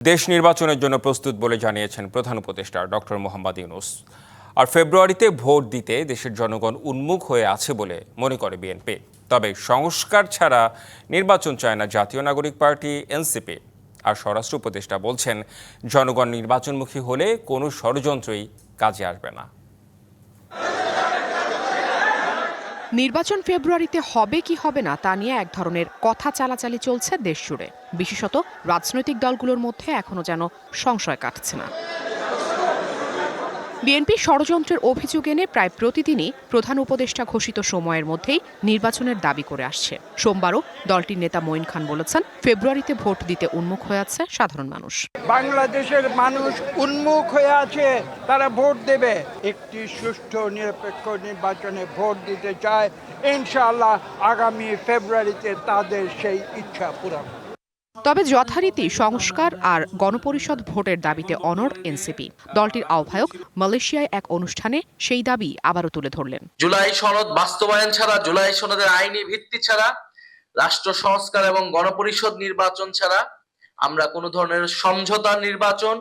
দেশ নির্বাচনের জন্য প্রস্তুত বলে জানিয়েছেন প্রধান উপদেষ্টা ডক্টর মোহাম্মদ ইউনূস। আর ফেব্রুয়ারিতে ভোট দিতে দেশের জনগণ উন্মুখ হয়ে আছে বলে মনে করে বিএনপি। তবে সংস্কার ছাড়া নির্বাচন চায় না জাতীয় নাগরিক পার্টি এনসিপি। আর স্বরাষ্ট্র উপদেষ্টা বলছেন, জনগণ নির্বাচনমুখী হলে কোনো ষড়যন্ত্রই কাজে আসবে না। নির্বাচন ফেব্রুয়ারিতে হবে কি হবে না তা নিয়ে এক ধরনের কথা চালাচালি চলছে দেশ জুড়ে। বিশেষত রাজনৈতিক দলগুলোর মধ্যে এখনো যেন সংশয় কাটছে না। বিএনপি ষড়যন্ত্রের অভিযোগ এনে প্রায় প্রতিদিনই প্রধান উপদেষ্টা ঘোষিত সময়ের মধ্যেই নির্বাচনের দাবি করে আসছে। সোমবারও দলটির নেতা মঈন খান বলেছেন, ফেব্রুয়ারিতে ভোট দিতে উন্মুখ হয়ে আছে সাধারণ মানুষ। বাংলাদেশের মানুষ উন্মুখ হয়ে আছে, তারা ভোট দেবে। একটি সুষ্ঠু নিরপেক্ষ নির্বাচনে ভোট দিতে চায়। ইনশাআল্লাহ আগামী ফেব্রুয়ারিতে তাদের সেই ইচ্ছা পূরণ। তবে যথারীতি সংস্কার আর গণপরিষদ ভোটের দাবিতে অনড় এনসিপি। দলটির আহ্বায়ক মালয়েশিয়ায় এক অনুষ্ঠানে সেই দাবি আবারও তুলে ধরলেন। জুলাই সনদ বাস্তবায়ন ছাড়া, জুলাই সনদের আইনি ভিত্তি ছাড়া, রাষ্ট্র সংস্কার এবং গণপরিষদ নির্বাচন ছাড়া আমরা কোনো ধরনের সমঝোতার নির্বাচন,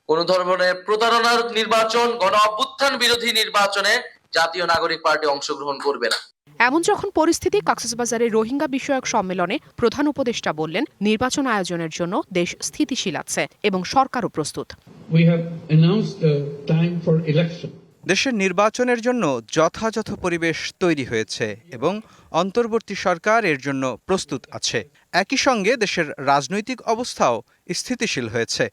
কোনো ধরনের প্রতারণার নির্বাচন, গণ অভ্যুত্থান বিরোধী নির্বাচনে জাতীয় নাগরিক পার্টি অংশগ্রহণ করবে না। এমন যখন পরিস্থিতি, কক্সবাজারে রোহিঙ্গা বিষয়ক সম্মেলনে প্রধান উপদেষ্টা বললেন, নির্বাচন আয়োজনের জন্য দেশ স্থিতিশীল আছে এবং সরকারও প্রস্তুত। দেশের নির্বাচনের জন্য যথাযথ পরিবেশ তৈরি হয়েছে এবং অন্তর্বর্তী সরকার এর জন্য প্রস্তুত আছে। একই সঙ্গে দেশের রাজনৈতিক অবস্থাও স্থিতিশীল হয়েছে।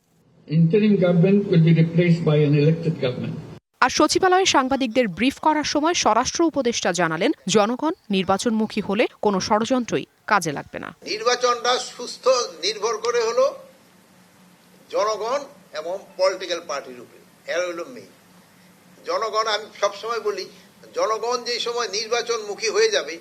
আর সচিবালয়ে সাংবাদিকদের ব্রিফ করার সময় স্বরাষ্ট্র উপদেষ্টা জানালেন, জনগণ নির্বাচনমুখী হলে কোনো ষড়যন্ত্রই কাজে লাগবে না। নির্বাচনটা সুস্থ নির্ভর করে হলো জনগণ এবং পলিটিক্যাল পার্টির উপরে। এর হলো মেইন জনগণ। আমি সবসময় বলি, জনগণ যে সময় নির্বাচনমুখী হয়ে যাবে,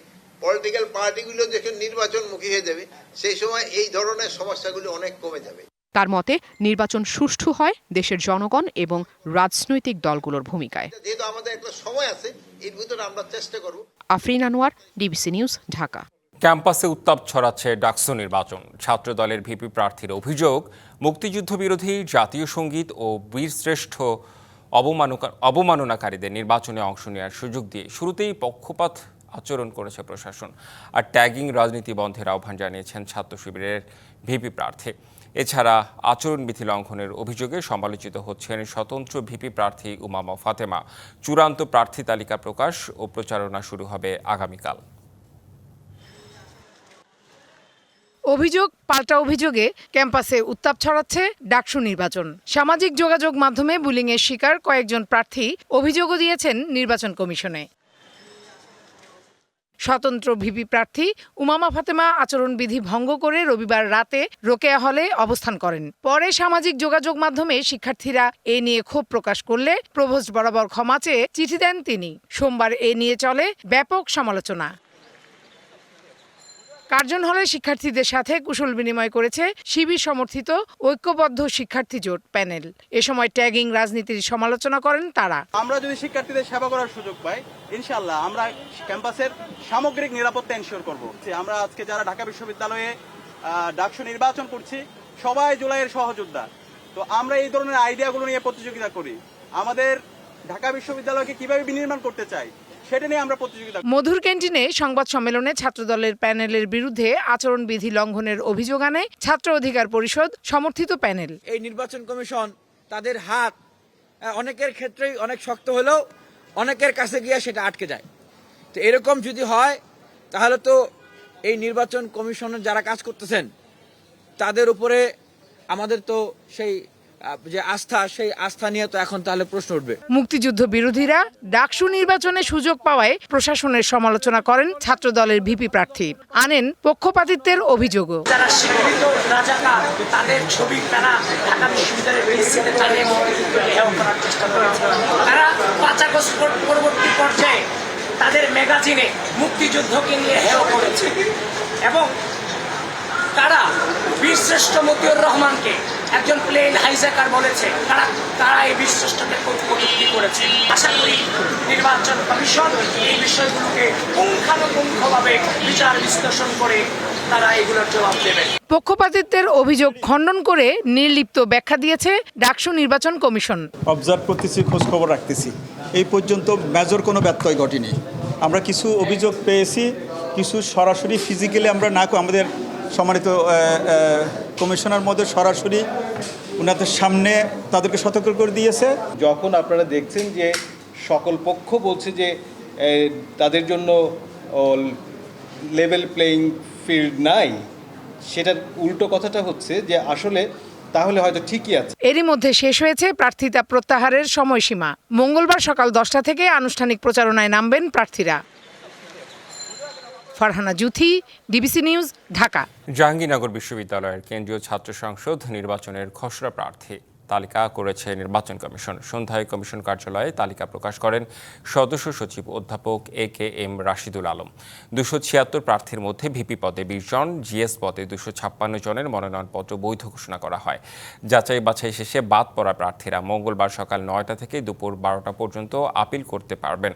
পলিটিক্যাল পার্টিগুলো যখন নির্বাচনমুখী হয়ে যাবে, সেই সময় এই ধরনের সমস্যাগুলো অনেক কমে যাবে। তার মতে, নির্বাচন সুষ্ঠু হয় দেশের জনগণ এবং রাজনৈতিক দলগুলোর ভূমিকায়। যেহেতু আমাদের একটা সময় আছে, এর ভিতরে আমরা চেষ্টা করব। Afrin Anwar, DBC news, Dhaka. ক্যাম্পাসে উত্তাপ ছড়াচ্ছে ডাকসু নির্বাচন। ছাত্র দলের ভিপি প্রার্থীর অভিযোগ, মুক্তিযুদ্ধ বিরোধী জাতীয় সঙ্গীত ও বীরশ্রেষ্ঠ অবমাননাকারীদের নির্বাচনে অংশ নেওয়ার সুযোগ দিয়ে শুরুতেই পক্ষপাত আচরণ করেছে প্রশাসন। আর ট্যাগিং রাজনীতি বন্ধের আহ্বান জানিয়েছেন ছাত্র শিবিরের ভিপি প্রার্থী। এছাড়া আচরণবিধি লঙ্ঘনের অভিযোগে সমালোচিত হচ্ছেন স্বতন্ত্র ভিপি প্রার্থী উমামা ফাতেমা। চূড়ান্ত প্রার্থী তালিকা প্রকাশ ও প্রচারণা শুরু হবে আগামীকাল। অভিযোগ পাল্টা অভিযোগে ক্যাম্পাসে উত্তাপ ছড়াচ্ছে ডাকসু নির্বাচন। সামাজিক যোগাযোগ মাধ্যমে বুলিংয়ের শিকার কয়েকজন প্রার্থী অভিযোগও দিয়েছেন নির্বাচন কমিশনে। স্বতন্ত্র ভিপি প্রার্থী উমামা ফাতেমা আচরণবিধি ভঙ্গ করে রবিবার রাতে রোকেয়া হলে অবস্থান করেন। পরে সামাজিক যোগাযোগ মাধ্যমে শিক্ষার্থীরা এ নিয়ে ক্ষোভ প্রকাশ করলে প্রভোস্ট বরাবর ক্ষমা চেয়ে চিঠি দেন তিনি। সোমবার এ নিয়ে চলে ব্যাপক সমালোচনা। কার্জন হলে শিক্ষার্থীদের সাথে কুশল বিনিময় করেছে শিবির সমর্থিত ঐক্যবদ্ধ শিক্ষার্থী জোট প্যানেল। এ সময় ট্যাগিং রাজনীতির সমালোচনা করেন তারা। আমরা যদি শিক্ষার্থীদের সেবা করার সুযোগ পাই, ইনশাআল্লাহ আমরা ক্যাম্পাসের সামগ্রিক নিরাপত্তা এনশিওর করব। আমরা আজকে যারা ঢাকা বিশ্ববিদ্যালয়ে ডাকসু নির্বাচন করছি, সবাই জুলাইয়ের সহযোদ্ধা। তো আমরা এই ধরনের আইডিয়াগুলো নিয়ে প্রতিযোগিতা করি। আমাদের ঢাকা বিশ্ববিদ্যালয়কে কিভাবে বিনির্মাণ করতে চাই, সেটা নিয়ে আমরা প্রতিযোগিতা। মধুর ক্যান্টিনে সংবাদ সম্মেলনে ছাত্রদলের প্যানেলের বিরুদ্ধে আচরণবিধি লঙ্ঘনের অভিযোগ আনে ছাত্র অধিকার পরিষদ সমর্থিত প্যানেল। এই নির্বাচন কমিশন তাদের হাত অনেকের ক্ষেত্রেই অনেক শক্ত হলেও অনেকের কাছে গিয়ে সেটা আটকে যায়। তো এরকম যদি হয়, তাহলে তো এই নির্বাচন কমিশনের যারা কাজ করতেছেন তাদের উপরে আমাদের তো সেই যে আস্থা, সেই আস্থা নিয়ে তো এখন তাহলে প্রশ্ন উঠবে। মুক্তিযুদ্ধ বিরোধীরা ডাকসু নির্বাচনে সুযোগ পাওয়ায় প্রশাসনের সমালোচনা করেন ছাত্র দলের ভিপি প্রার্থী, আনেন পক্ষপাতিত্বের অভিযোগও। যারা শিক্ষিত রাজাকার, তাদের ছবি তারা ঢাকা বিশ্ববিদ্যালয়ের বেসিসে চালিয়ে মুক্তিযুদ্ধকে হেয় করার চেষ্টা করেছে। তারা ৫ আগস্ট পরবর্তী পর্যায়ে তাদের ম্যাগাজিনে মুক্তিযুদ্ধকে নিয়ে হেয় করেছে এবং তারা বীরশ্রেষ্ঠ মতিউর রহমানকে একজন প্লেন হাইজ্যাকার বলেছে। তারা এই বীরশ্রেষ্ঠকে কটূক্তি করেছে। আশা করি নির্বাচন কমিশন এই বিষয়গুলোকে পুঙ্খানুপুঙ্খভাবে বিচার বিশ্লেষণ করে তারা এগুলোর জবাব দেবেন। পক্ষপাতিত্বের অভিযোগ খণ্ডন করে নির্লিপ্ত ব্যাখ্যা দিয়েছে ডাকসু নির্বাচন কমিশন। অবজার্ভ করতেছি, খোঁজ খবর রাখতেছি, এই পর্যন্ত মেজর কোনো ব্যত্যয় ঘটেনি। আমরা কিছু অভিযোগ পেয়েছি, কিছু সরাসরি ফিজিক্যালি আমরা না আমাদের সম্মানিত কমিশনার মধ্যে সরাসরি ওনাদের সামনে তাদেরকে সতর্ক করে দিয়েছে। যখন আপনারা দেখছেন যে সকল পক্ষ বলছে যে তাদের জন্য লেভেল প্লেইং ফিল্ড নাই, সেটার উল্টো কথাটা হচ্ছে যে আসলে তাহলে হয়তো ঠিকই আছে। এরই মধ্যে শেষ হয়েছে প্রার্থিতা প্রত্যাহারের সময়সীমা। মঙ্গলবার সকাল 10টা থেকে আনুষ্ঠানিক প্রচারণায় নামবেন প্রার্থীরা। Farhana Juthi, DBC news, Dhaka. জাহাঙ্গীরনগর বিশ্ববিদ্যালয়ের কেন্দ্রীয় ছাত্র সংসদ নির্বাচনের খসড়া প্রার্থী তালিকা করেছে নির্বাচন কমিশন। সন্ধ্যায় কমিশন কার্যালয়ে তালিকা প্রকাশ করেন সদস্য সচিব অধ্যাপক AKM রাশিদুল আলম। 276 প্রার্থীর মধ্যে ভিপি পদে 20 জন, জিএস পদে 256 জনের মনোনয়নপত্র বৈধ ঘোষণা করা হয়। যাচাই বাছাই শেষে বাদ পড়া প্রার্থীরা মঙ্গলবার সকাল 9টা থেকে দুপুর 12টা পর্যন্ত আপিল করতে পারবেন।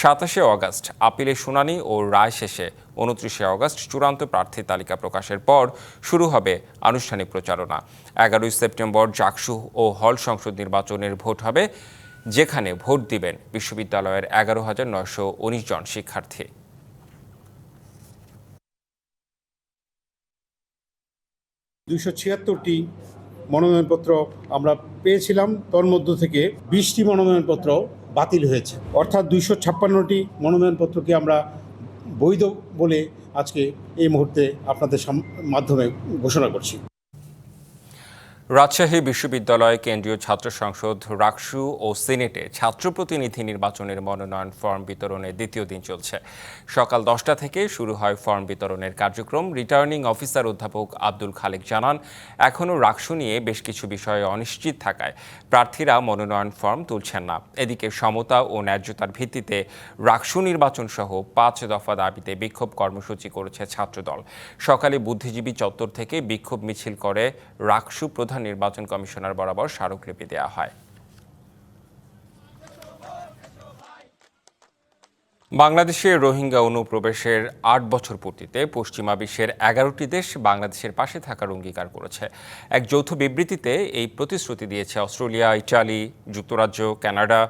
27শে অগাস্ট আপিলের শুনানি ও রায় শেষে 29শে অগাস্ট চূড়ান্ত প্রার্থী তালিকা প্রকাশের পর শুরু হবে আনুষ্ঠানিক প্রচারণা। 11ই সেপ্টেম্বর জাকসু ও হল সংসদ নির্বাচনের ভোট হবে, যেখানে ভোট দিবেন বিশ্ববিদ্যালয়ের 11,919 জন শিক্ষার্থী। টি মনোনয়নপত্র আমরা পেয়েছিলাম, তার মধ্য থেকে 20টি মনোনয়নপত্র বাতিল হয়েছে, অর্থাৎ 256টি মনোনয়নপত্রকে আমরা বৈধ বলে আজকে এই মুহূর্তে আপনাদের মাধ্যমে ঘোষণা করছি। রাজশাহী বিশ্ববিদ্যালয় কেন্দ্রীয় ছাত্র সংসদ রাকসু ও সিনেটে ছাত্র প্রতিনিধি নির্বাচনের মনোনয়ন ফর্ম বিতরণের দ্বিতীয় দিন চলছে। সকাল 10টা থেকে শুরু হয় ফর্ম বিতরণের কার্যক্রম। রিটার্নিং অফিসার অধ্যাপক আব্দুল খালেক জানান, এখনও রাকসু নিয়ে বেশ কিছু বিষয়ে অনিশ্চিত থাকায় প্রার্থীরা মনোনয়ন ফর্ম তুলছেন না। এদিকে সমতা ও ন্যায্যতার ভিত্তিতে রাকসু নির্বাচন সহ 5 দফা দাবিতে বিক্ষোভ কর্মসূচি করেছে ছাত্রদল। সকালে বুদ্ধিজীবী চত্বর থেকে বিক্ষোভ মিছিল করে রাকসু প্রধান নির্বাচন কমিশনার বরাবর স্মারকলিপি দেওয়া হয়। বাংলাদেশে রোহিঙ্গা অনুপ্রবেশের 8 বছর পূর্তিতে পশ্চিমা বিশ্বের 11টি দেশ বাংলাদেশের পাশে থাকার অঙ্গীকার করেছে। এক যৌথ বিবৃতিতে এই প্রতিশ্রুতি দিয়েছে অস্ট্রেলিয়া, ইটালি, যুক্তরাজ্য, Canada,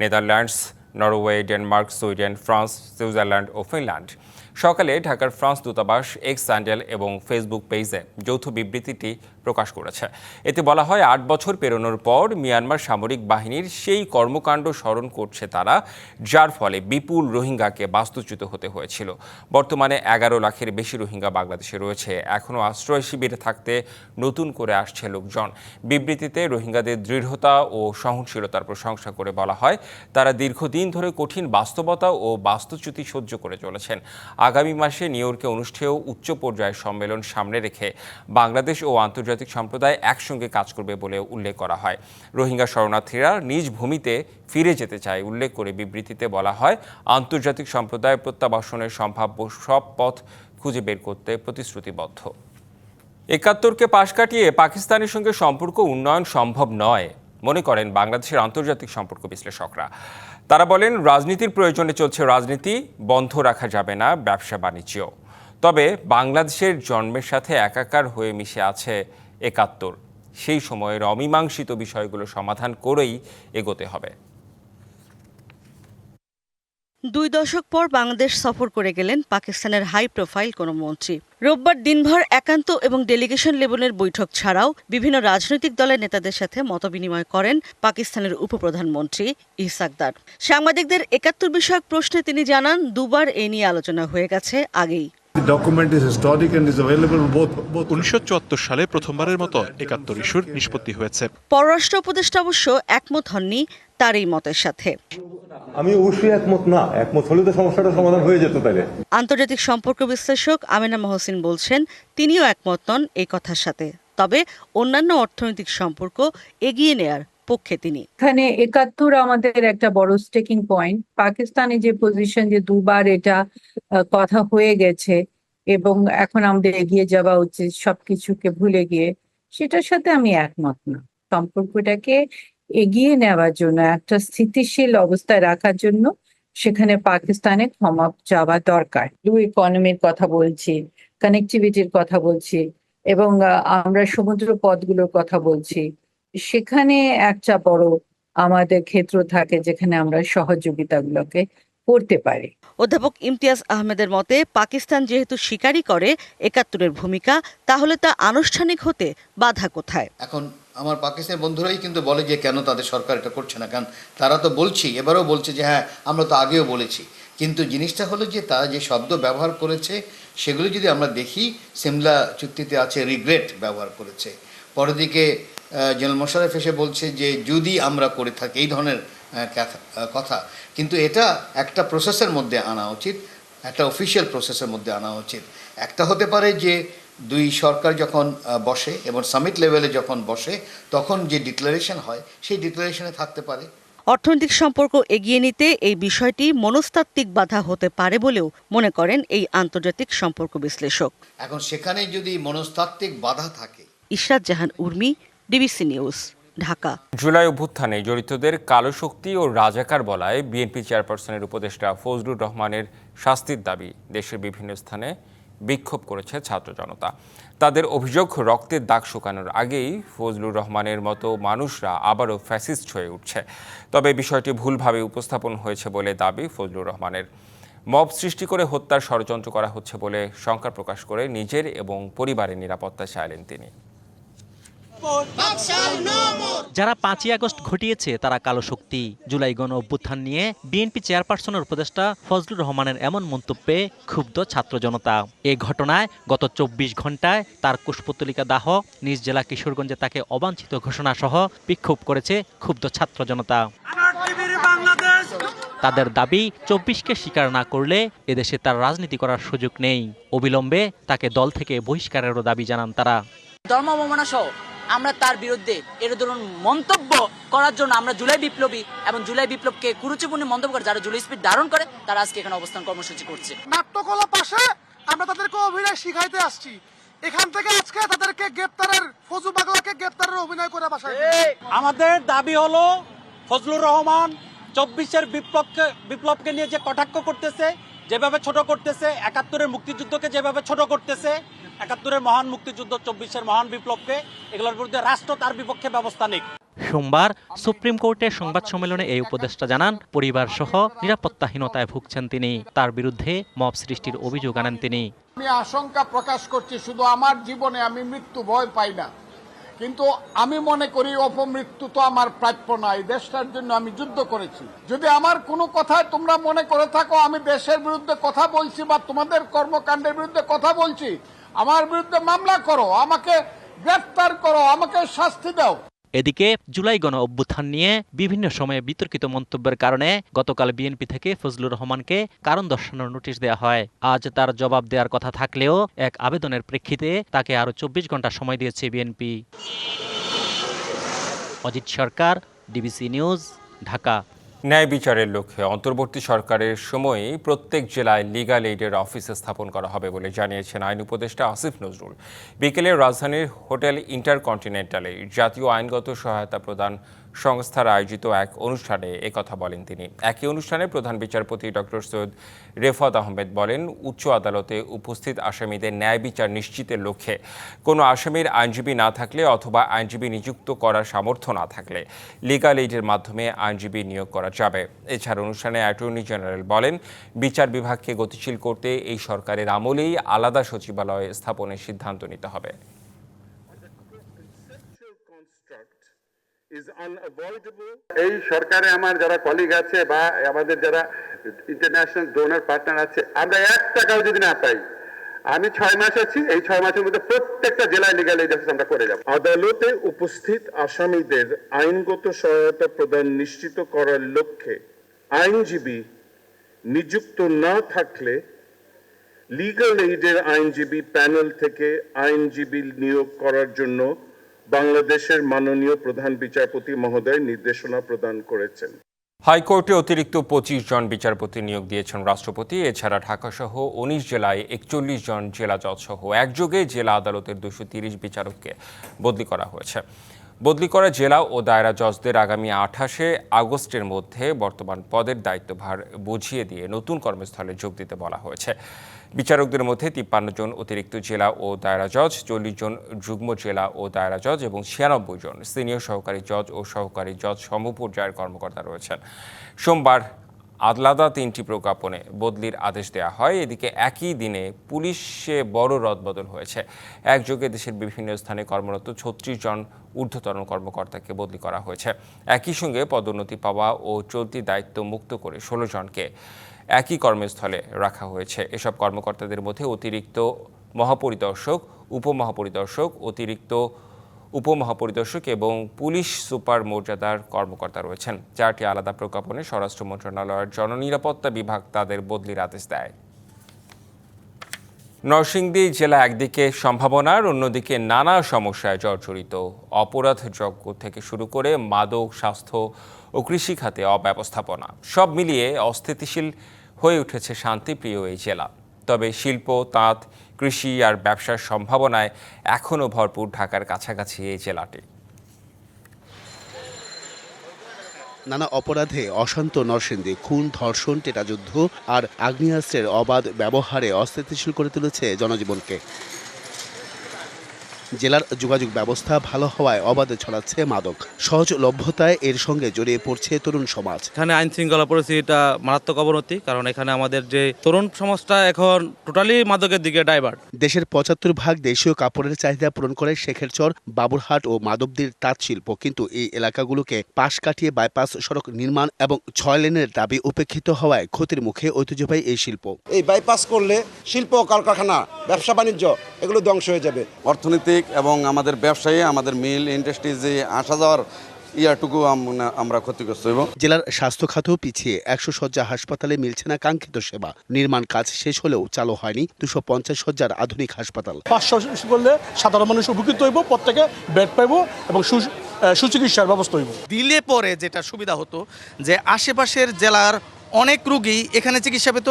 Netherlands, Norway, Denmark, Sweden, France, Switzerland ও ফিনল্যান্ড। সকালে ঢাকার ফ্রান্স দূতাবাস এক্স হ্যান্ডেল এবং ফেসবুক পেজে যৌথ বিবৃতিটি প্রকাশ করেছে। এতে বলা হয়, 8 বছর পেরোনোর পর মিয়ানমার সামরিক বাহিনীর সেই কর্মকাণ্ড স্মরণ করছে তারা, যার ফলে বিপুল রোহিঙ্গাকে বাস্তুচ্যুত হতে হয়েছিল। বর্তমানে 11 লাখের বেশি রোহিঙ্গা বাংলাদেশে রয়েছে। এখনও আশ্রয় শিবিরে থাকতে নতুন করে আসছে লোকজন। বিবৃতিতে রোহিঙ্গাদের দৃঢ়তা ও সহনশীলতার প্রশংসা করে বলা হয়, তারা দীর্ঘদিন ধরে কঠিন বাস্তবতা ও বাস্তুচ্যুতি সহ্য করে চলেছেন। আগামী মাসে নিউ ইয়র্কে অনুষ্ঠেয় উচ্চ পর্যায়ের সম্মেলন সামনে রেখে বাংলাদেশ ও আন্তর্জাতিক সম্প্রদায় একসঙ্গে কাজ করবে বলে উল্লেখ করা হয়। রোহিঙ্গা শরণার্থীরা নিজ ভূমিতে ফিরে যেতে চায় উল্লেখ করে বিবৃতিতে বলা হয়, আন্তর্জাতিক সম্প্রদায় প্রত্যাবাসনের সম্ভাব্য সব পথ খুঁজে বের করতে প্রতিশ্রুতিবদ্ধ। 71কে পাশ কাটিয়ে পাকিস্তানের সঙ্গে সম্পর্ক উন্নয়ন সম্ভব নয় মনে করেন বাংলাদেশের আন্তর্জাতিক সম্পর্ক বিশ্লেষকরা। তারা বলেন, রাজনীতির প্রয়োজনে চলছে রাজনীতি, বন্ধ রাখা যাবে না ব্যবসা বাণিজ্য। তবে বাংলাদেশের জন্মের সাথে একাকার হয়ে মিশে আছে 71। সেই সময়ের অমীমাংসিত বিষয়গুলো সমাধান করেই এগোতে হবে। 2 দশক পর বাংলাদেশ সফর করে গেলেন পাকিস্তানের হাই প্রোফাইল কোনো মন্ত্রী। রোববার দিনভর একান্ত এবং ডেলিগেশন লেভেলের বৈঠক ছাড়াও বিভিন্ন রাজনৈতিক দলের নেতাদের সাথে মতবিনিময় করেন পাকিস্তানের উপপ্রধানমন্ত্রী ইসহাক দার। সাংবাদিকদের 71 বিষয়ক প্রশ্নে তিনি জানান, দুবার এ নিয়ে আলোচনা হয়ে গেছে আগেই। 1974 সালে প্রথমবারের মতো 71 ইস্যুর নিষ্পত্তি হয়েছে। পররাষ্ট্র উপদেষ্টা অবশ্য একমত হননি তার এই মতের সাথে। আমি অবশ্যই একমত না, একমত হলে তো সমস্যাটা সমাধান হয়ে যেত। তাইলে আন্তর্জাতিক সম্পর্ক বিশ্লেষক আমেনা মহসিন বলছেন, তিনিও একমত নন এই কথার সাথে। তবে অন্যান্য অর্থনৈতিক সম্পর্ক এগিয়ে নেয়ার পক্ষে তিনি। এখানে 71 আমাদের একটা বড় স্টেকিং পয়েন্ট। পাকিস্তানের যে পজিশন, যে দুবার এটা কথা হয়ে গেছে এবং এখন আমাদের এগিয়ে যাওয়া উচিত সবকিছুকে ভুলে গিয়ে, সেটার সাথে আমি একমত না। সম্পর্কটাকে এগিয়ে নেওয়ার জন্য, একটা স্থিতিশীল অবস্থায় রাখার জন্য সেখানে পাকিস্তানে ক্ষমা চাওয়া দরকার। ব্লু ইকোনমির কথা বলছি, কানেক্টিভিটির কথা বলছি এবং আমরা সমুদ্র পথগুলোর কথা বলছি, সেখানে একটা বড় আমাদের ক্ষেত্র থাকে যেখানে আমরা সহযোগিতাগুলোকে করতে পারি। অধ্যাপক ইমতিয়াজ আহমেদের মতে পাকিস্তান যেহেতু স্বীকারই করে ৭১-এর ভূমিকা, তাহলে তা আনুষ্ঠানিক হতে বাধা কোথায়? এখন আমার পাকিস্তানের বন্ধুরাই কিন্তু বলে যে কেন তাদের সরকার এটা করছে না, কারণ তারা তো বলছি, এবারেও বলছে যে হ্যাঁ আমরা তো আগেও বলেছি, কিন্তু জিনিসটা হলো যে তারা যে শব্দ ব্যবহার করেছে সেগুলো যদি আমরা দেখি, সিমলা চুক্তিতে আছে রিগ্রেট ব্যবহার করেছে, পরের দিকে জেনারেল মোশাররফ এসে বলছে যে যদি আমরা করে থাকি, এই ধরনের কথা। কিন্তু এটা একটা প্রসেসের মধ্যে আনা উচিত, একটা অফিসিয়াল প্রসেসের মধ্যে আনা উচিত। একটা হতে পারে যে দুই সরকার যখন বসে এবং সামিট লেভেলে যখন বসে তখন যে ডিক্লারেশন হয় সেই ডিক্লারেশনে থাকতে পারে। অর্থনৈতিক সম্পর্ক এগিয়ে নিতে এই বিষয়টি মনস্তাত্ত্বিক বাধা হতে পারে বলেও মনে করেন এই আন্তর্জাতিক সম্পর্ক বিশ্লেষক। এখন সেখানে যদি মনস্তাত্ত্বিক বাধা থাকে। ইশরাত জাহান উর্মি, ডিবিসি নিউজ, ঢাকা। জুলাই অভ্যুত্থানে জড়িতদের কালো শক্তি ও রাজাকার বলায় বিএনপি চেয়ারপারসনের উপদেষ্টা ফজলুর রহমানের শাস্তির দাবি দেশের বিভিন্ন স্থানে বিক্ষোভ করেছে ছাত্র জনতা। তাদের অভিযোগ, রক্তের দাগ শুকানোর আগেই ফজলুর রহমানের মতো মানুষরা আবারও ফ্যাসিস্ট হয়ে উঠছে। তবে বিষয়টি ভুলভাবে উপস্থাপন হয়েছে বলে দাবি ফজলুর রহমানের। মব সৃষ্টি করে হত্যার ষড়যন্ত্র করা হচ্ছে বলে শঙ্কা প্রকাশ করে নিজের এবং পরিবারের নিরাপত্তা চাইলেন তিনি। যারা ৫ই আগস্ট ঘটিয়েছে তারা কালো শক্তি। জুলাই গণ অভ্যুত্থান নিয়ে বিএনপি চেয়ারপারসনের উপদেষ্টা ফজলুর রহমানের এমন মন্তব্যে ক্ষুব্ধ ছাত্র জনতা। এ ঘটনায় গত ২৪ ঘন্টায় তার কুশপুতলিকা দাহ, নিজ জেলা কিশোরগঞ্জে তাকে অবাঞ্ছিত ঘোষণা সহ বিক্ষোভ করেছে ক্ষুব্ধ ছাত্র জনতা। তাদের দাবি ২৪কে স্বীকার না করলে এদেশে তার রাজনীতি করার সুযোগ নেই। অবিলম্বে তাকে দল থেকে বহিষ্কারেরও দাবি জানান তারা। ধর্ম অবমাননা সহ আমরা তার বিরুদ্ধে এর ধরুন মন্তব্য করার জন্য আমরা জুলাই বিপ্লবী এবং জুলাই বিপ্লবকে কুরুচিপূর্ণ মন্তব্য করে যারা জুলাই স্পিড ধারণ করে তারা আজকে এখানে অবস্থান কর্মসূচি করছে। নাট্যকলা পাশে আমরা তাদেরকে অভিনয় শিখাইতে আসছি, এখান থেকে আজকে তাদেরকে গ্রেপ্তারের, ফজু পাগলাকে গ্রেপ্তারের অভিনয় করে বাসায়। আমাদের দাবি হলো ফজলুর রহমান ২৪-এর বিপ্লবকে নিয়ে যে কটাক্ষ করতেছে, যেভাবে ছোট করতেছে, ৭১-এর মুক্তিযুদ্ধকে যেভাবে ছোট করতেছে, ৭১-এর মহান মুক্তিযুদ্ধ, ২৪-এর মহান বিপ্লবকে, এগুলোর বিরুদ্ধে রাষ্ট্র তার বিপক্ষে ব্যবস্থা নিক। সোমবার সুপ্রিম কোর্টের সংবাদ সম্মেলনে এই উপদেষ্টা জানান, পরিবার সহ নিরাপত্তাহীনতায় ভুগছেন তিনি। তার বিরুদ্ধে মব সৃষ্টির অভিযোগ আনেন তিনি। আমি আশঙ্কা প্রকাশ করছি, শুধু আমার জীবনে আমি মৃত্যু ভয় পাই না, কিন্তু আমি মনে করি অপমৃত্যু তো আমার প্রাপ্য নাই। দেশটার জন্য আমি যুদ্ধ করেছি। যদি আমার কোনো কথায় তোমরা মনে করে থাকো আমি দেশের বিরুদ্ধে কথা বলছি বা তোমাদের কর্মকাণ্ডের বিরুদ্ধে কথা বলছি, আমার বিরুদ্ধে মামলা করো, আমাকে গ্রেফতার করো, আমাকে শাস্তি দাও। এদিকে জুলাই গণ অভ্যুত্থান নিয়ে বিভিন্ন সময়ে বিতর্কিত মন্তব্যের কারণে গতকাল বিএনপি থেকে ফজলুর রহমানকে কারণ দর্শানোর নোটিশ দেওয়া হয়। আজ তার জবাব দেওয়ার কথা থাকলেও এক আবেদনের প্রেক্ষিতে তাকে আরও ২৪ ঘন্টা সময় দিয়েছে বিএনপি। অজিত সরকার, ডিবিসি নিউজ, ঢাকা। ন্যায় বিচারের লক্ষ্যে অন্তর্বর্তী সরকারের সময়েই প্রত্যেক জেলায় লিগ্যাল এইডের অফিস স্থাপন করা হবে বলে জানিয়েছেন আইন উপদেষ্টা আসিফ নজরুল। বিকেলে রাজধানীর হোটেল ইন্টারকন্টিনেন্টালে জাতীয় আইনগত সহায়তা প্রদান সংস্থার আয়োজিত এক অনুষ্ঠানে একথা বলেন তিনি। একই অনুষ্ঠানে প্রধান বিচারপতি ডক্টর সৈয়দ রেফাত আহমেদ বলেন, উচ্চ আদালতে উপস্থিত আসামিদের ন্যায় বিচার নিশ্চিতের লক্ষ্যে কোনো আসামির আইনজীবী না থাকলে অথবা আইনজীবী নিযুক্ত করার সামর্থ্য না থাকলে লিগ্যাল এইডের মাধ্যমে আইনজীবী নিয়োগ করা যাবে। এছাড়া অনুষ্ঠানে অ্যাটর্নি জেনারেল বলেন, বিচার বিভাগকে গতিশীল করতে এই সরকারের আমলেই আলাদা সচিবালয় স্থাপনের সিদ্ধান্ত নিতে হবে। এই সরকারে আমার যারা কলিগ আছে বা আমাদের যারা ইন্টারন্যাশনাল ডোনার পার্টনার আছে, আমরা ১ টাকাও যদি না পাই, আমি ৬ মাস আছি, এই ৬ মাসের মধ্যে প্রত্যেকটা জেলায় লিগ্যাল এইড অফিস আমরা করে যাব। আদালতে উপস্থিত আসামিদের আইনগত সহায়তা প্রদান নিশ্চিত করার লক্ষ্যে আইনজীবী নিযুক্ত না থাকলে লিগ্যাল এইডের আইনজীবী প্যানেল থেকে আইনজীবী নিয়োগ করার জন্য বাংলাদেশের মাননীয় প্রধান বিচারপতি মহোদয় নির্দেশনা প্রদান করেছেন। হাইকোর্টে অতিরিক্ত ২৫ জন বিচারপতি নিয়োগ দিয়েছেন রাষ্ট্রপতি। এছাড়া ঢাকাসহ ১৯ জেলায় ৪১ জন জেলা জজসহ একযোগে জেলা আদালতের ২৩০ বিচারককে বদলি করা হয়েছে। বদলি করা জেলা ও দায়রা জজদের আগামী ২৮শে আগস্টের মধ্যে বর্তমান পদের দায়িত্বভার বুঝিয়ে দিয়ে নতুন কর্মস্থলে যোগ দিতে বলা হয়েছে। বিচারকদের মধ্যে 53 জন অতিরিক্ত জেলা ও দায়রা জজ, 40 জন যুগ্ম জেলা ও দায়রা জজ এবং 96 জন সিনিয়র সহকারী জজ ও সহকারী জজ সমপর্যায়ের কর্মকর্তা রয়েছেন। সোমবার আলাদা 3টি প্রজ্ঞাপনে বদলির আদেশ দেওয়া হয়। এদিকে একই দিনে পুলিশে বড় রদবদল হয়েছে। একযোগে দেশের বিভিন্ন স্থানে কর্মরত 36 জন ঊর্ধ্বতন কর্মকর্তাকে বদলি করা হয়েছে। একই সঙ্গে পদোন্নতি পাওয়া ও চলতি দায়িত্ব মুক্ত করে 16 জনকে একই কর্মস্থলে রাখা হয়েছে। এসব কর্মকর্তাদের মধ্যে অতিরিক্ত মহাপরিদর্শক, উপমহাপরিদর্শক, অতিরিক্ত উপমহাপরিদর্শক এবং পুলিশ সুপার মর্যাদার কর্মকর্তা রয়েছেন। 4টি আলাদা প্রজ্ঞাপনে স্বরাষ্ট্র মন্ত্রণালয়ের জননিরাপত্তা বিভাগ তাদের বদলির আদেশ দেয়। নরসিংদী জেলা একদিকে সম্ভাবনার, অন্যদিকে নানা সমস্যায় জর্জরিত। অপরাধযজ্ঞ থেকে শুরু করে মাদক, স্বাস্থ্য ও কৃষি খাতে অব্যবস্থাপনা, সব মিলিয়ে অস্থিতিশীল হয়ে উঠেছে শান্তিপ্রিয় এই জেলা। তবে শিল্প, তাঁত, কৃষি আর ব্যবসার সম্ভাবনায় এখনও ভরপুর ঢাকার কাছাকাছি এই জেলাটি। নানা অপরাধে অশান্ত নরসিংদী খুন, ধর্ষণ, টেটাযুদ্ধ আর আগ্নেয়াস্ত্রের অবাধ ব্যবহারে অস্থিতিশীল করে তুলেছে জনজীবনকে। জেলার যোগাযোগ ব্যবস্থা ভালো হওয়ায় অবাধে ছড়াচ্ছে মাদক, সহজলভ্যতায় এর সঙ্গে জড়িয়ে পড়ছে তরুণ সমাজ। এখানে আইন শৃঙ্খলা পরিস্থিতিটা মারাত্মক অবনতি, কারণ এখানে আমাদের যে তরুণ সমাজটা এখন টোটালি মাদকের দিকে ডাইভার্ট। দেশের 75% দেশীয় কাপড়ের চাহিদা পূরণ করে শেখেরচর, বাবুরহাট ও মাধবদীর তাঁত শিল্প, কিন্তু এই এলাকাগুলোকে পাশ কাটিয়ে বাইপাস সড়ক নির্মাণ এবং 6 লেনের দাবি উপেক্ষিত হওয়ায় ক্ষতির মুখে ঐতিহ্যবাহী এই শিল্প। এই বাইপাস করলে শিল্প, কলকারখানা, ব্যবসা বাণিজ্য এগুলো ধ্বংস হয়ে যাবে। অর্থনৈতিক এবং আমাদের ব্যবসায়ী, আমাদের মিল ইন্ডাস্ট্রিজ যে আসা যাওয়ার ইয়াটুকু আমরা ক্ষতিগ্রস্ত হইব। জেলার স্বাস্থ্য খাতও পিছিয়ে, 100 শয্যা হাসপাতালে মিলছে না কাঙ্ক্ষিত সেবা। নির্মাণ কাজ শেষ হলেও চালু হয়নি 250 শয্যার আধুনিক হাসপাতাল। 500 করলে সাধারণ মানুষ উপকৃত হইব, প্রত্যেকে বেড পাইব এবং সুচিকিৎসার ব্যবস্থা হইব। দিলে পরে যেটা সুবিধা হতো যে আশেপাশের জেলার অনেক রোগী এখানে চিকিৎসা পেত,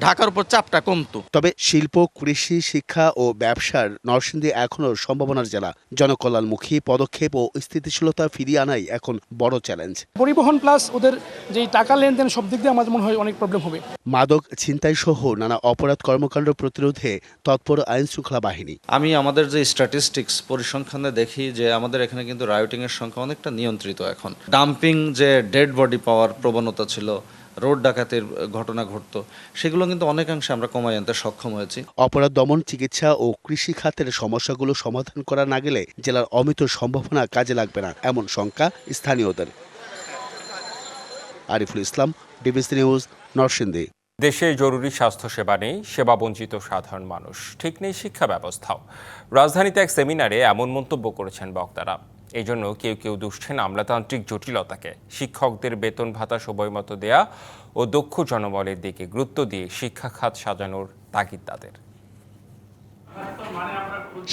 ঢাকার উপর চাপটা কমতো। তবে শিল্প, কৃষি, শিক্ষা ও ব্যবসার নরসিংদী এখনও সম্ভাবনার জেলা। জনকল্যাণমুখী পদক্ষেপ ও স্থিতিশীলতা ফিরিয়ে আনাই এখন বড় চ্যালেঞ্জ। পরিবহন প্লাস ওদের যে টাকা লেনদেন সব দিক দিয়ে আমাদের মনে হয় অনেক প্রবলেম হবে। মাদক, ছিনতাই সহ নানা অপরাধ কর্মকাণ্ড প্রতিরোধে তৎপর আইন শৃঙ্খলা বাহিনী। আমি আমাদের যে স্ট্যাটিস্টিক্স পরিসংখ্যানে দেখি যে আমাদের এখানে কিন্তু রায়োটিং এর সংখ্যা অনেকটা নিয়ন্ত্রিত। এখন ডাম্পিং, যে ডেড বডি পাওয়ার প্রবণতা ছিল, রোড ডাকাতির ঘটনা ঘটতো, সেগুলো কিন্তু অনেকাংশে আমরা কমাই আনতে সক্ষম হয়েছি। অপরাধ দমন, চিকিৎসা ও কৃষি খাতের সমস্যাগুলো সমাধান করা না গেলে জেলার অমিত সম্ভাবনা কাজে লাগবে না, এমন শঙ্কা স্থানীয়দের। Ariful Islam, DBC news, Narsingdi. দেশে জরুরি স্বাস্থ্যসেবা নেই, সেবাবঞ্চিত সাধারণ মানুষ, ঠিক নেই শিক্ষা ব্যবস্থাও। রাজধানীতে এক সেমিনারে এমন মন্তব্য করেছেন বক্তারা। এই জন্য কেউ কেউ দুষছেন আমলাতান্ত্রিক জটিলতাকে। শিক্ষকদের বেতন ভাতা সময়মতো দেয়া ও দক্ষ জনবলের দিকে গুরুত্ব দিয়ে শিক্ষা খাত সাজানোর তাগিদ তাদের।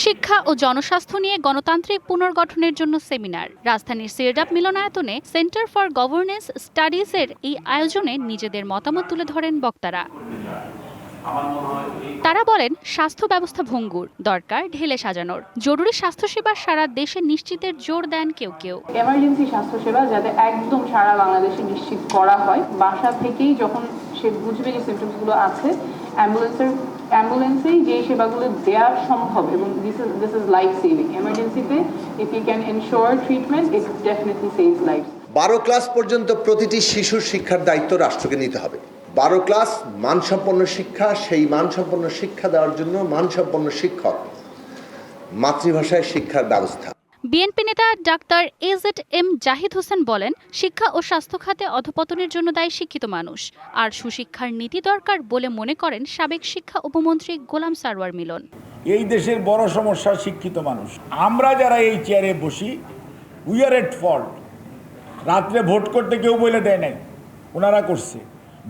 শিক্ষা ও জনস্বাস্থ্য নিয়ে গণতান্ত্রিক পুনর্গঠনের জন্য সেমিনার। রাজধানীর সিরডাপ মিলনায়তনে সেন্টার ফর গভর্নেন্স স্টাডিজের এই আয়োজনে নিজেদের মতামত তুলে ধরেন বক্তারা। তারা বলেন, স্বাস্থ্য ব্যবস্থা ভঙ্গুর, দরকার ঢেলে সাজানোর। জরুরি স্বাস্থ্যসেবা সারা দেশে নিশ্চিতের জোর দেন কেউ কেউ। এমার্জেন্সি স্বাস্থ্যসেবা যাতে একদম সারা বাংলাদেশে নিশ্চিত করা হয়, বাসা থেকেই যখন সে বুঝবে যে সিমটমসগুলো আছে, অ্যাম্বুলেন্সেই যে সেবাগুলো দেওয়া সম্ভব, এবং দিস ইজ লাইফ সেভিং। এমার্জেন্সিতে if you can ensure treatment, it definitely saves life. 12 class পর্যন্ত প্রতিটি শিশুর শিক্ষার দায়িত্ব রাষ্ট্রকে নিতে হবে। 12 ক্লাস মানসম্পন্ন শিক্ষা, সেই মানসম্পন্ন শিক্ষা দেওয়ার জন্য মানসম্পন্ন শিক্ষক, মাতৃভাষায় শিক্ষার ব্যবস্থা। বিএনপি নেতা ডাক্তার এজেড-এম জাহিদ হোসেন বলেন, শিক্ষা ও স্বাস্থ্য খাতে অধপতনের জন্য দায়ী শিক্ষিত মানুষ, আর সুশিক্ষার নীতি দরকার বলে মনে করেন সাবেক শিক্ষা উপমন্ত্রী গোলাম সারওয়ার মিলন। এই দেশের বড় সমস্যা শিক্ষিত মানুষ। আমরা যারা এই চেয়ারে বসি, উই আর এট ফল্ট। রাত্রে ভোট করতে কেউ বলে দেয় নাই, ওনারা করছে।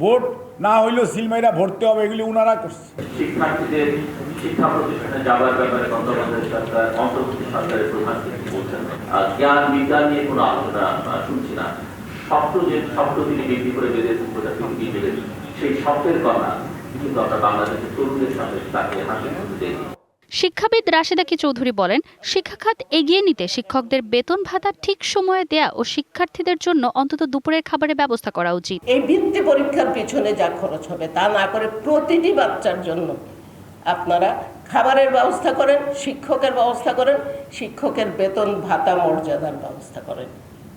ভোট না হইলেও সিলমাইরা ভরতে হবে, এগুলি ওনারা করছে। শিক্ষার্থীদের শিক্ষা প্রতিষ্ঠানে যাওয়ার ব্যাপারে গণতান্ত্রিক সরকার, অন্তর্বর্তী সরকারের প্রধান বলছেন জ্ঞান বিজ্ঞান নিয়ে কোনো আলোচনা শুনছি না। স্বপ্ন তিনি বিক্রি করে বেঁধেছেন সেই স্বপ্নের কথা কিন্তু আমরা বাংলাদেশের তরুণদের সাথে তাকে হাসিল করতে দেই। শিক্ষাবিদ রাশেদা চৌধুরী বলেন, শিক্ষা খাত এগিয়ে নিতে শিক্ষকদের বেতন ভাতা ঠিক সময়ে দেয়া ও শিক্ষার্থীদের জন্য অন্তত দুপুরের খাবারের ব্যবস্থা করা উচিত। এই বৃত্তি পরীক্ষার পেছনে যা খরচ হবে তা না করে প্রতিটি বাচ্চার জন্য আপনারা খাবারের ব্যবস্থা করেন, শিক্ষকের ব্যবস্থা করেন, শিক্ষকের বেতন ভাতা মর্যাদার ব্যবস্থা করেন।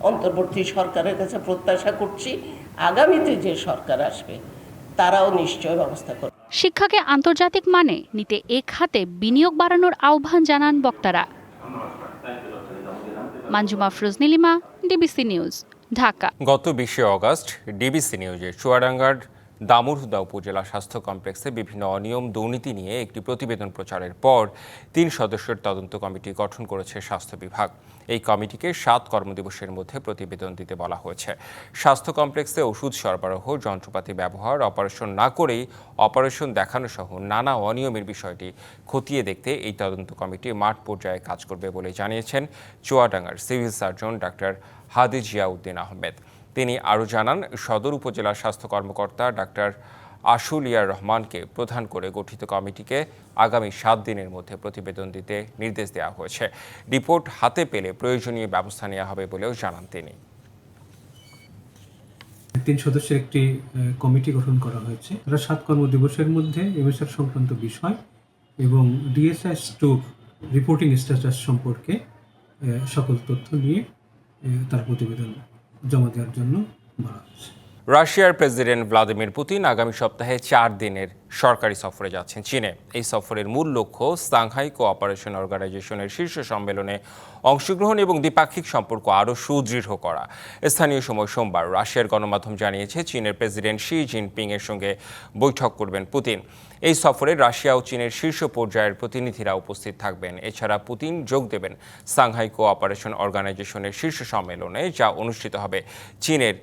অন্তর্বর্তী সরকারের কাছে প্রত্যাশা করছি আগামীতে যে সরকার আসবে তারাও নিশ্চয় ব্যবস্থা করবে। শিক্ষাকে আন্তর্জাতিক মানে নিতে এ খাতে বিনিয়োগ বাড়ানোর আহ্বান জানান বক্তারা। Manjuma Afroz Nilima, DBC news, Dhaka. গত 20 অগস্ট ডিবিসি নিউজে চুয়াডাঙ্গার দামুড়হুদা উপজেলা স্বাস্থ্য কমপ্লেক্সে বিভিন্ন অনিয়ম দুর্নীতি নিয়ে একটি প্রতিবেদন প্রচারের পর 3 সদস্যের তদন্ত কমিটি গঠন করেছে স্বাস্থ্য বিভাগ। এই কমিটিকে 7 কর্মদিবসের মধ্যে প্রতিবেদন দিতে বলা হয়েছে। স্বাস্থ্য কমপ্লেক্সে ওষুধ সরবরাহ, যন্ত্রপাতি ব্যবহার, অপারেশন না করেই অপারেশন দেখানো সহ নানা অনিয়মের বিষয়টি খতিয়ে দেখতে এই তদন্ত কমিটি মাঠ পর্যায়ে কাজ করবে বলে জানিয়েছেন চুয়াডাঙ্গার সিভিল সার্জন ডাক্তার হাদি জিয়াউদ্দিন আহমেদ। তিনি আরও জানান, সদর উপজেলার স্বাস্থ্য কর্মকর্তা ডাক্তার আশুলিয়ার রহমানকে প্রধান করে গঠিত কমিটিকে আগামী 7 দিনের মধ্যে প্রতিবেদন দিতে নির্দেশ দেওয়া হয়েছে। রিপোর্ট হাতে পেলে প্রয়োজনীয় ব্যবস্থা নেওয়া হবে বলেও জানান তিনি। 3 সদস্যের একটি কমিটি গঠন করা হয়েছে। তারা 7 কর্মদিবসের মধ্যে এমএসআর সংক্রান্ত বিষয় এবং DSS-2 রিপোর্টিং স্ট্যাটাস সম্পর্কে সকল তথ্য নিয়ে তার প্রতিবেদন জমা দেওয়ার জন্য বলা হয়েছে। রাশিয়ার প্রেসিডেন্ট ভ্লাদিমির পুতিন আগামী সপ্তাহে 4 দিনের সরকারি সফরে যাচ্ছেন চীনে। এই সফরের মূল লক্ষ্য সাংহাই কোঅপারেশন অর্গানাইজেশনের শীর্ষ সম্মেলনে অংশগ্রহণ এবং দ্বিপাক্ষিক সম্পর্ক আরও সুদৃঢ় করা। স্থানীয় সময় সোমবার রাশিয়ার গণমাধ্যম জানিয়েছে, চীনের প্রেসিডেন্ট শি জিনপিং এর সঙ্গে বৈঠক করবেন পুতিন। এই সফরে রাশিয়া ও চীনের শীর্ষ পর্যায়ের প্রতিনিধিরা উপস্থিত থাকবেন। এছাড়া পুতিন যোগ দেবেন সাংহাই কোঅপারেশন অর্গানাইজেশনের শীর্ষ সম্মেলনে, যা অনুষ্ঠিত হবে চীনের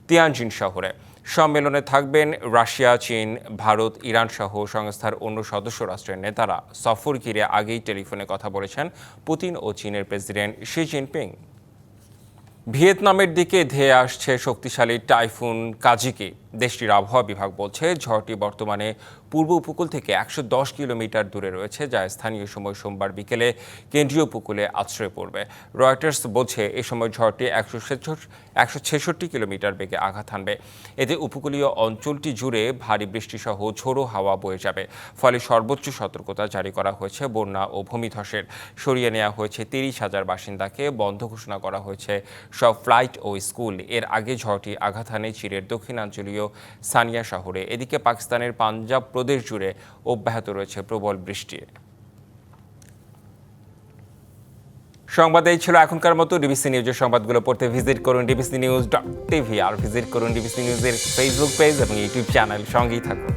তিয়ানজিন শহরে। সম্মেলনে থাকবেন রাশিয়া, চীন, ভারত, ইরান সহ সংস্থার অন্য সদস্য রাষ্ট্রের নেতারা। সফর ঘিরে আগেই টেলিফোনে কথা বলেছেন পুতিন ও চীনের প্রেসিডেন্ট শি জিনপিং। ভিয়েতনামের দিকে ধেয়ে আসছে শক্তিশালী টাইফুন কাজিকি। দেশটির আবহাওয়া বিভাগ বলছে, ঝড়টি বর্তমানে পূর্ব উপকূল থেকে 110 কিলোমিটার দূরে রয়েছে, যা স্থানীয় সময় সোমবার বিকেলে কেন্দ্রীয় উপকূলে আশ্রয় পড়বে। রয়টার্স বলছে, এ সময় ঝড়টি 166 কিলোমিটার বেগে আঘাত হানবে। এতে উপকূলীয় অঞ্চলটি জুড়ে ভারী বৃষ্টিসহ ঝোড়ো হাওয়া বয়ে যাবে। ফলে সর্বোচ্চ সতর্কতা জারি করা হয়েছে বন্যা ও ভূমিধসের। সরিয়ে নেওয়া হয়েছে 30,000 বাসিন্দাকে। বন্ধ ঘোষণা করা হয়েছে সব ফ্লাইট ও স্কুল। এর আগে ঝড়টি আঘাত হানে চীনের দক্ষিণাঞ্চলীয় সানিয়া শহরে। এদিকে পাকিস্তানের পাঞ্জাব প্রদেশ জুড়ে অব্যাহত রয়েছে প্রবল বৃষ্টি। সংবাদ এই ছিল এখনকার মতো। ডিবিসি নিউজের সংবাদগুলো পড়তে ভিজিট করুন dbcnews.tv আর ভিজিট করুন ডিবিসি নিউজের ফেসবুক পেজ এবং ইউটিউব চ্যানেল। সঙ্গেই থাকুন।